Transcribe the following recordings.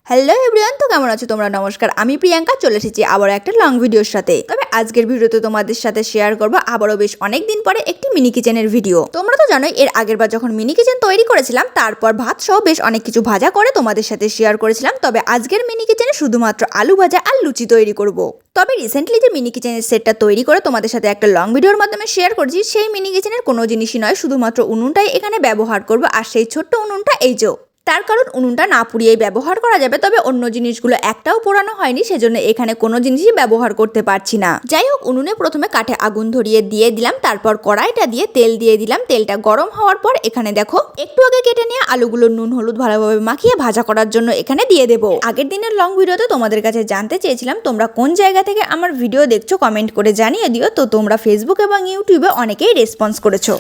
Hello everyone, তো কেমন আছো তোমরা? নমস্কার, আমি প্রিয়াঙ্কা চলে এসেছি আবারও একটা লং ভিডিওর সাথে। তবে আজকের ভিডিওতে তোমাদের সাথে শেয়ার করবো আবারও বেশ অনেক দিন পরে একটি মিনি কিচেনের ভিডিও। তোমরা তো জানোই এর আগের বার যখন মিনি কিচেন তৈরি করেছিলাম তারপর ভাত সহ বেশ অনেক কিছু ভাজা করে তোমাদের সাথে শেয়ার করেছিলাম। তবে আজকের মিনি কিচেনে শুধুমাত্র আলু ভাজা আর লুচি তৈরি করব। তবে রিসেন্টলি যে মিনি কিচেনের সেটটা তৈরি করে তোমাদের সাথে একটা লং ভিডিওর মাধ্যমে শেয়ার করছি, সেই মিনি কিচেনের কোনো জিনিসই নয়, শুধুমাত্র উনুনটাই এখানে ব্যবহার করবো। আর সেই ছোট্ট উনুনটা এই যে, তার কারণ উনুনটা না পুড়িয়েই ব্যবহার করা যাবে। তবে অন্য জিনিসগুলো একটাও পোড়ানো হয়নি, সেজন্য এখানে কোনো জিনিসই ব্যবহার করতে পারছি না। যাই হোক, উনুনে প্রথমে কাঠে আগুন ধরিয়ে দিয়ে দিলাম, তারপর কড়াইটা দিয়ে তেল দিয়ে দিলাম। তেলটা গরম হওয়ার পর এখানে দেখো একটু আগে কেটে নিয়ে আলুগুলো নুন হলুদ ভালোভাবে মাখিয়ে ভাজা করার জন্য এখানে দিয়ে দেবো। আগের দিনের লং ভিডিওতে তোমাদের কাছে জানতে চেয়েছিলাম তোমরা কোন জায়গা থেকে আমার ভিডিও দেখছো, কমেন্ট করে জানিয়ে দিও। তো তোমরা ফেসবুক এবং ইউটিউবে অনেকেই রেসপন্স করেছো।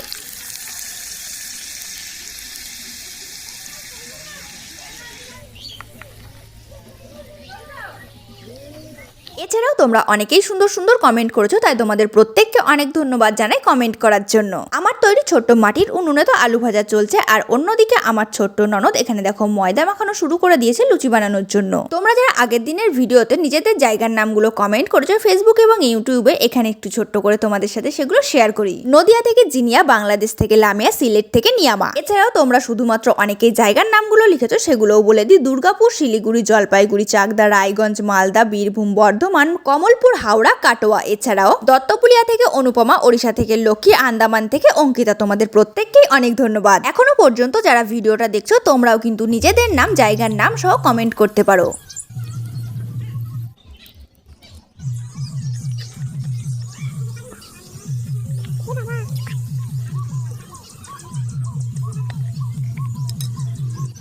এছাড়াও তোমরা অনেকেই সুন্দর সুন্দর কমেন্ট করেছো, তাই তোমাদের প্রত্যেককে অনেক ধন্যবাদ জানাই কমেন্ট করার জন্য। আমার তৈরি ছোট্ট মাটির উনুনে তো আলু ভাজা চলছে, আর অন্যদিকে আমার ছোট্ট ননদ এখানে দেখো ময়দা মাখানো শুরু করে দিয়েছে লুচি বানানোর জন্য। তোমরা যারা আগের দিনের ভিডিওতে নিজেদের জায়গার নামগুলো কমেন্ট করেছো ফেসবুক এবং ইউটিউবে, এখানে একটু ছোট্ট করে তোমাদের সাথে সেগুলো শেয়ার করি। নদিয়া থেকে জিনিয়া, বাংলাদেশ থেকে লামিয়া, সিলেট থেকে নিয়ামা। এছাড়াও তোমরা শুধুমাত্র অনেকেই জায়গার নামগুলো লিখেছো, সেগুলোও বলে দিই। দুর্গাপুর, শিলিগুড়ি, জলপাইগুড়ি, চাকদা, রায়গঞ্জ, মালদা, বীরভূম, বর্ধমান, কমলপুর, হাওড়া, কাটোয়া। এছাড়াও দত্তপুলিয়া থেকে অনুপমা, ওড়িশা থেকে লক্ষ্মী, আন্দামান থেকে অঙ্কিতা। তোমাদের প্রত্যেককেই অনেক ধন্যবাদ। এখনো পর্যন্ত যারা ভিডিওটা দেখছো তোমরাও কিন্তু নিজেদের নাম, জায়গার নাম সহ কমেন্ট করতে পারো।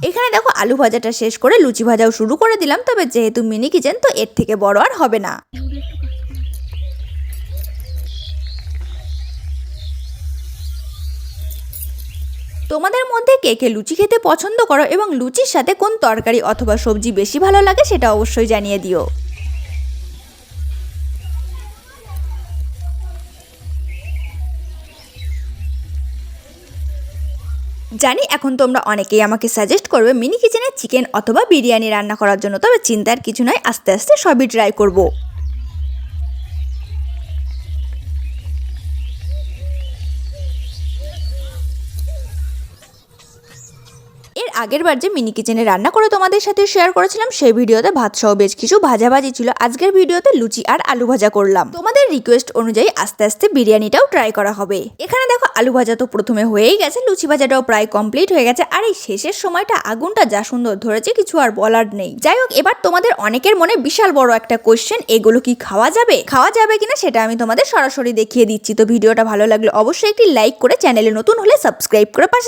এখানে দেখো আলু ভাজাটা শেষ করে লুচি ভাজাও শুরু করে দিলাম। তবে যেহেতু মিনি কিচেন, তো এর থেকে বড় আর হবে না। তোমাদের মধ্যে কে কে লুচি খেতে পছন্দ করো এবং লুচির সাথে কোন তরকারি অথবা সবজি বেশি ভালো লাগে সেটা অবশ্যই জানিয়ে দিও। জানি এখন তোমরা অনেকেই আমাকে সাজেস্ট করবে মিনি কিচেনে চিকেন অথবা বিরিয়ানি রান্না করার জন্য। তবে চিন্তার কিছু নয়, আস্তে আস্তে সবই ট্রাই করব। এর আগের বার যে মিনি কিচেনে রান্না করে তোমাদের সাথে শেয়ার করেছিলাম, সেই ভিডিওতে ভাত সহ বেশ কিছু ভাজাভাজি ছিল। আজকের ভিডিওতে লুচি আর আলু ভাজা করলাম। তোমাদের রিকোয়েস্ট অনুযায়ী আস্তে আস্তে বিরিয়ানিটাও ট্রাই করা হবে। এখানে দেখো আলু ভাজা তো প্রথমে হয়েই গেছে, লুচি ভাজাটাও প্রায় কমপ্লিট হয়ে গেছে। আর এই শেষের সময়টা আগুনটা যা সুন্দর ধরেছে, কিছু আর বলার নেই। যাই হোক, এবার তোমাদের অনেকের মনে বিশাল বড় একটা কোয়েশ্চেন, এগুলো কি খাওয়া যাবে কিনা সেটা আমি তোমাদের সরাসরি দেখিয়ে দিচ্ছি। তো ভিডিওটা ভালো লাগলে অবশ্যই একটি লাইক করে, চ্যানেলে নতুন হলে সাবস্ক্রাইব করে পাশে